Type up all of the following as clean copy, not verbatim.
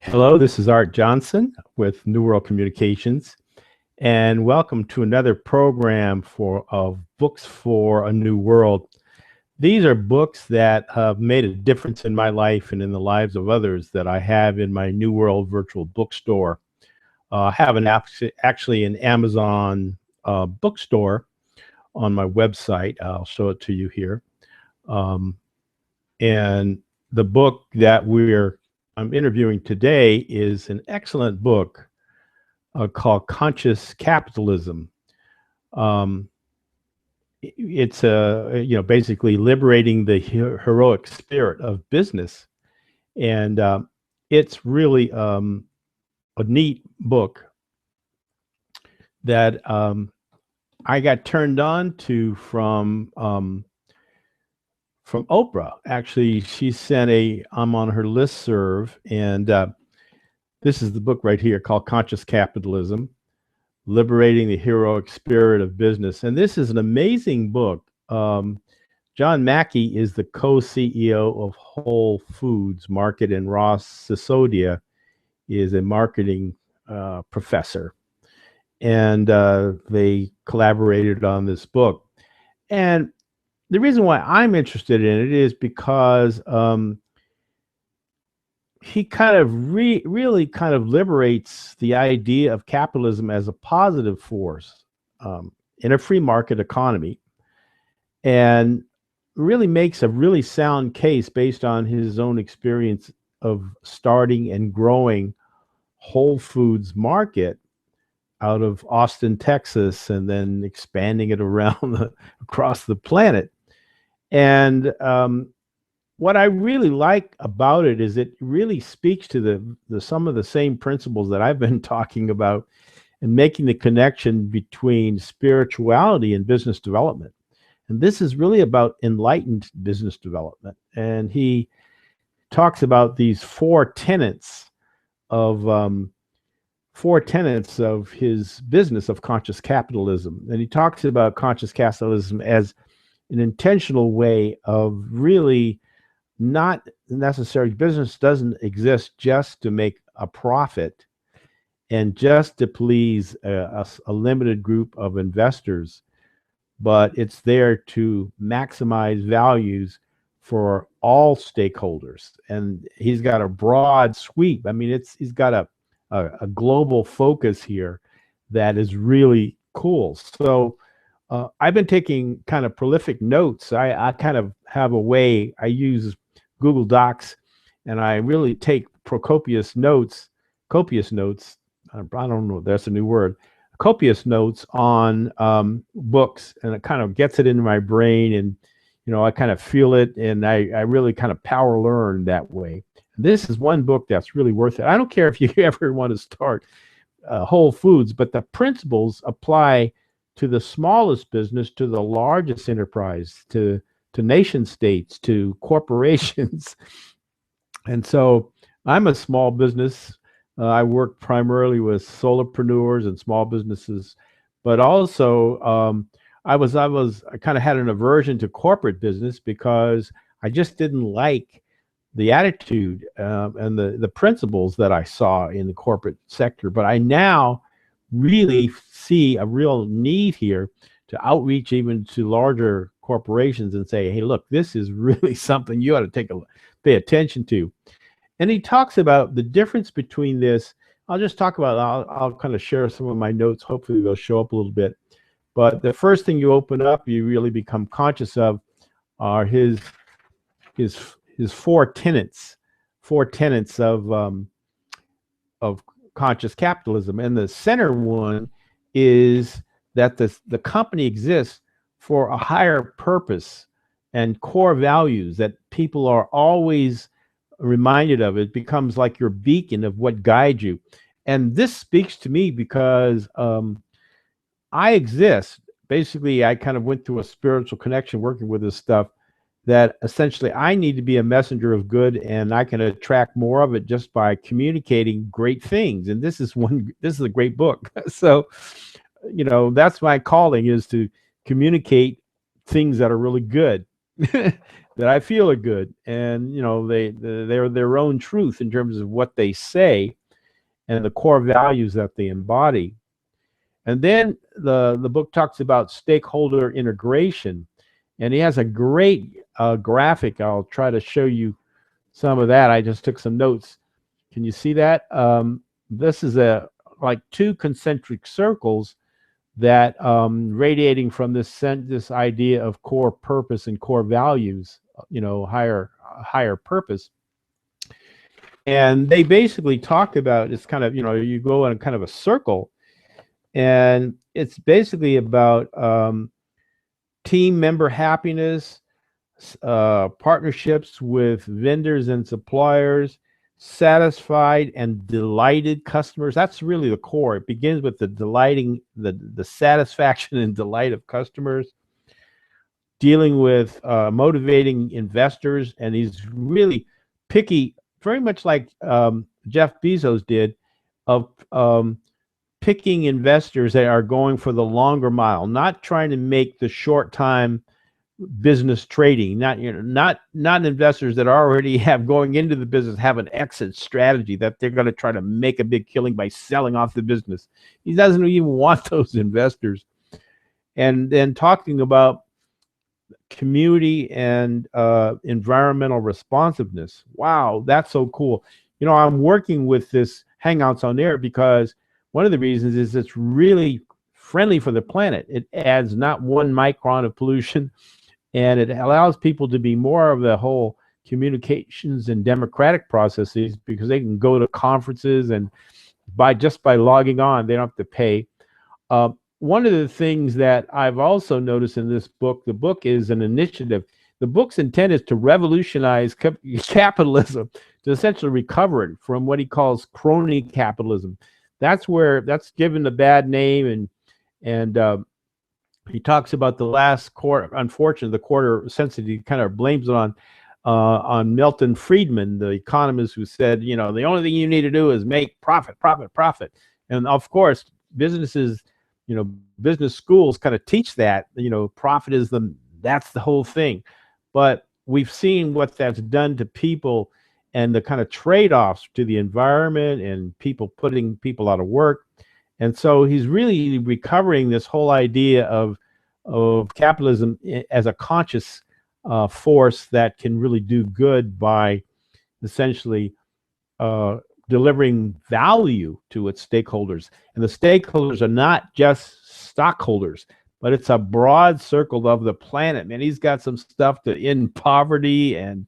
Hello, this is Art Johnson with New World Communications, and welcome to another program of Books for a New World. These are books that have made a difference in my life and in the lives of others that I have in my New World virtual bookstore. I have actually an Amazon bookstore on my website. I'll show it to you here. Um, and the book that I'm interviewing today is an excellent book called Conscious Capitalism. Um, it's basically liberating the heroic spirit of business, and it's really a neat book that I got turned on to from Oprah. Actually, she I'm on her listserv, and this is the book right here called Conscious Capitalism, Liberating the Heroic Spirit of Business. And this is an amazing book. John Mackey is the co-CEO of Whole Foods Market, and Ross Sosodia is a marketing professor. And they collaborated on this book. And the reason why I'm interested in it is because he kind of really kind of liberates the idea of capitalism as a positive force in a free market economy, and really makes a really sound case based on his own experience of starting and growing Whole Foods Market out of Austin, Texas, and then expanding it around across the planet. And what I really like about it is it really speaks to some of the same principles that I've been talking about, and making the connection between spirituality and business development. And this is really about enlightened business development. And he talks about these four tenets of his business of conscious capitalism. And he talks about conscious capitalism as an intentional way of really not necessarily, business doesn't exist just to make a profit and just to please a limited group of investors, but it's there to maximize values for all stakeholders. And he's got a broad sweep. I mean, he's got a global focus here that is really cool. So I've been taking kind of prolific notes. I kind of have a way, I use Google Docs, and I really take copious notes. I don't know, that's a new word. Copious notes on books, and it kind of gets it into my brain, and I kind of feel it, and I really kind of power learn that way. This is one book that's really worth it. I don't care if you ever want to start Whole Foods, but the principles apply to the smallest business, to the largest enterprise, to nation states, to corporations. And so I'm a small business. I work primarily with solopreneurs and small businesses, but also I kind of had an aversion to corporate business because I just didn't like the attitude and the principles that I saw in the corporate sector. But I now really see a real need here to outreach even to larger corporations and say, hey, look, this is really something you ought to pay attention to. And he talks about the difference between this. I'll kind of share some of my notes. Hopefully they'll show up a little bit. But the first thing you open up, you really become conscious of, are his four tenets of conscious capitalism. And the center one is that the company exists for a higher purpose and core values that people are always reminded of. It becomes like your beacon of what guides you. And this speaks to me because I exist. Basically, I kind of went through a spiritual connection working with this stuff, that essentially I need to be a messenger of good, and I can attract more of it just by communicating great things. And this is a great book. So, that's my calling, is to communicate things that are really good. that I feel are good, and they're their own truth in terms of what they say and the core values that they embody. And then the book talks about stakeholder integration, and he has a great graphic. I'll try to show you some of that. I just took some notes. Can you see that? This is like two concentric circles that radiating from this idea of core purpose and core values, higher purpose. And they basically talk about, it's kind of, you go in kind of a circle, and it's basically about team member happiness, partnerships with vendors and suppliers, satisfied and delighted customers. That's really the core. It begins with the satisfaction and delight of customers, dealing with motivating investors, and he's really picky, very much like Jeff Bezos did, of picking investors that are going for the longer mile, not trying to make the short time business trading, not investors that already have, going into the business, have an exit strategy that they're going to try to make a big killing by selling off the business. He doesn't even want those investors. And then talking about community and environmental responsiveness. Wow, that's so cool. I'm working with this Hangouts on Air because one of the reasons is it's really friendly for the planet. It adds not 1 micron of pollution, and it allows people to be more of the whole communications and democratic processes, because they can go to conferences and by logging on, they don't have to pay. One of the things that I've also noticed in this book, the book is an initiative. The book's intent is to revolutionize capitalism, to essentially recover it from what he calls crony capitalism. That's given a bad name, and he talks about the last quarter. Unfortunately, the quarter essentially kind of blames it on Milton Friedman, the economist, who said, the only thing you need to do is make profit. And of course, businesses, business schools kind of teach that, profit is that's the whole thing. But we've seen what that's done to people and the kind of trade-offs to the environment and putting people out of work. And so he's really recovering this whole idea of capitalism as a conscious force that can really do good by essentially delivering value to its stakeholders. And the stakeholders are not just stockholders, but it's a broad circle of the planet. Man, he's got some stuff to end poverty, and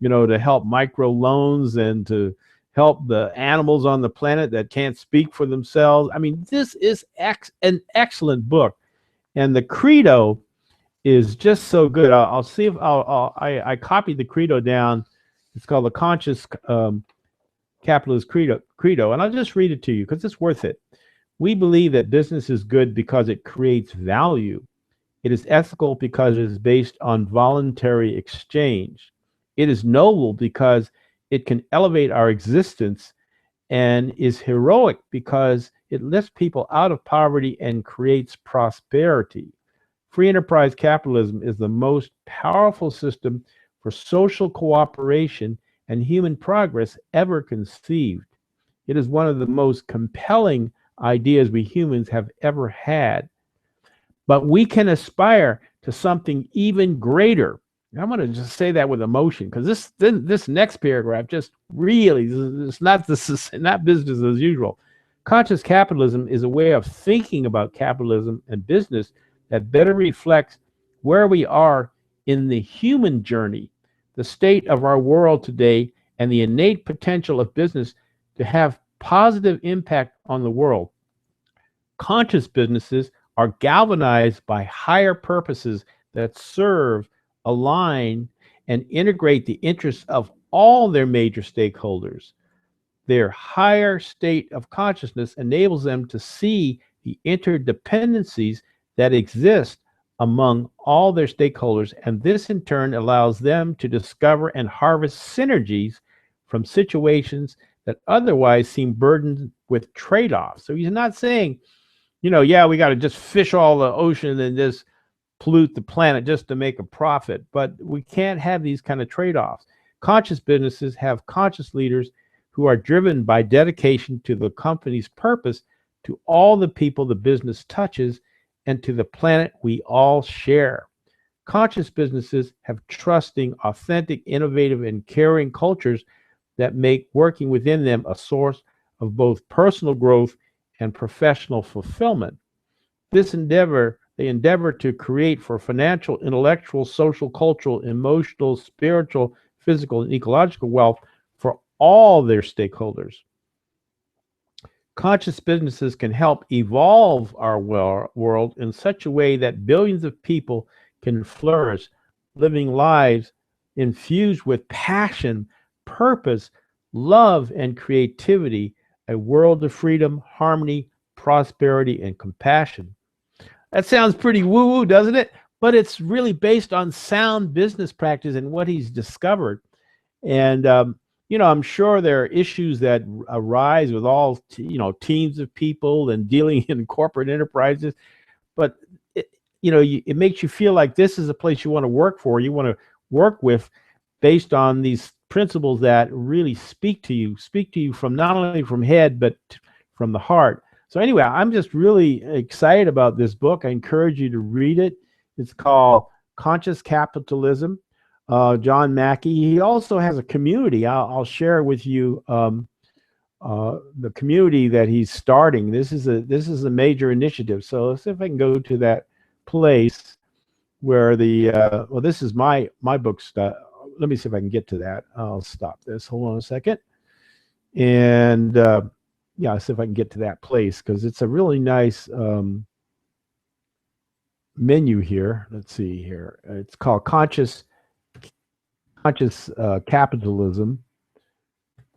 to help micro loans, and to help the animals on the planet that can't speak for themselves. I mean, this is an excellent book, and the credo is just so good. I'll see if I copied the credo down. It's called the Conscious Capitalist Credo, and I'll just read it to you because it's worth it. We believe that business is good because it creates value. It is ethical because it is based on voluntary exchange. It is noble because it can elevate our existence, and is heroic because it lifts people out of poverty and creates prosperity. Free enterprise capitalism is the most powerful system for social cooperation and human progress ever conceived. It is one of the most compelling ideas we humans have ever had. But we can aspire to something even greater. I'm going to just say that with emotion, because this next paragraph just really, it's not business as usual. Conscious capitalism is a way of thinking about capitalism and business that better reflects where we are in the human journey, the state of our world today, and the innate potential of business to have positive impact on the world. Conscious businesses are galvanized by higher purposes that serve, align, and integrate the interests of all their major stakeholders. Their higher state of consciousness enables them to see the interdependencies that exist among all their stakeholders, and this in turn allows them to discover and harvest synergies from situations that otherwise seem burdened with trade-offs. So he's not saying, yeah, we got to just fish all the ocean and just pollute the planet just to make a profit. But we can't have these kind of trade-offs. Conscious businesses have conscious leaders who are driven by dedication to the company's purpose, to all the people the business touches, and to the planet we all share. Conscious businesses have trusting, authentic, innovative, and caring cultures that make working within them a source of both personal growth and professional fulfillment. They endeavor to create for financial, intellectual, social, cultural, emotional, spiritual, physical, and ecological wealth for all their stakeholders. Conscious businesses can help evolve our world in such a way that billions of people can flourish, living lives infused with passion, purpose, love, and creativity, a world of freedom, harmony, prosperity, and compassion. That sounds pretty woo-woo, doesn't it? But it's really based on sound business practice and what he's discovered. And I'm sure there are issues that arise with all teams of people and dealing in corporate enterprises, but it makes you feel like this is a place you want to work for. You want to work with, based on these principles that really speak to you from not only from head but from the heart. So anyway, I'm just really excited about this book. I encourage you to read it. It's called Conscious Capitalism. John Mackey. He also has a community. I'll share with you the community that he's starting. This is a major initiative. So let's see if I can go to that place where this is my book stuff. Let me see if I can get to that. I'll stop this. Hold on a second. And yeah, see if I can get to that place, because it's a really nice menu here. Let's see here. It's called Conscious Capitalism,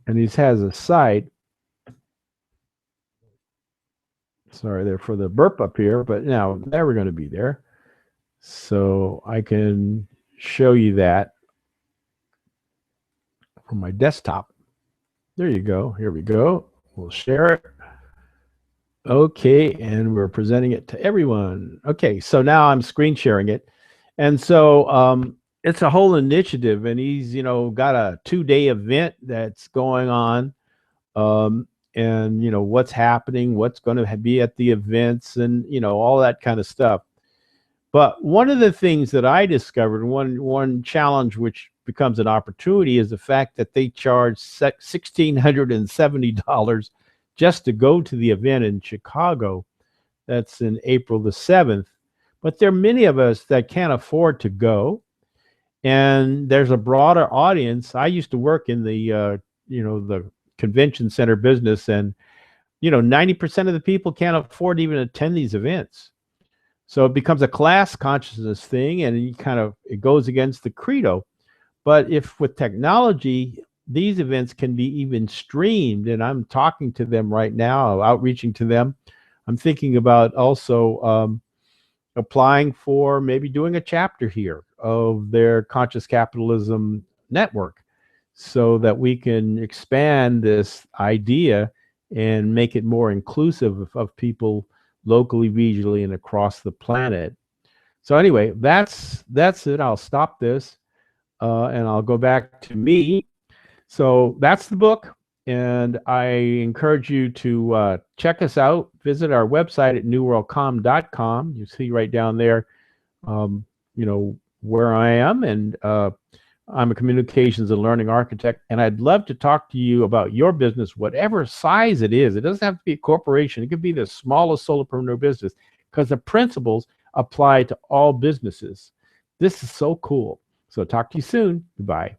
and he has a site. Sorry there for the burp up here, but now we're going to be there, so I can show you that from my desktop. There you go. Here we go. We'll share it. Okay, and we're presenting it to everyone. Okay, so now I'm screen sharing it, and so it's a whole initiative, and he's got a 2-day event that's going on, and what's happening, what's going to be at the events, and all that kind of stuff. But one of the things that I discovered, one challenge which becomes an opportunity, is the fact that they charge $1,670 just to go to the event in Chicago. That's in April the 7th. But there are many of us that can't afford to go. And there's a broader audience. I used to work in the the convention center business, and 90% of the people can't afford to even attend these events. So it becomes a class consciousness thing, and it goes against the credo. But if with technology, these events can be even streamed, and I'm talking to them right now, outreaching to them. I'm thinking about also applying for maybe doing a chapter here of their Conscious Capitalism network, so that we can expand this idea and make it more inclusive of people locally, regionally, and across the planet. So anyway, that's it. I'll stop this and I'll go back to me. So that's the book, and I encourage you to check us out. Visit our website at newworldcom.com. You see right down there, where I am, and I'm a communications and learning architect, and I'd love to talk to you about your business, whatever size it is. It doesn't have to be a corporation. It could be the smallest solopreneur business, because the principles apply to all businesses. This is so cool. So talk to you soon. Goodbye.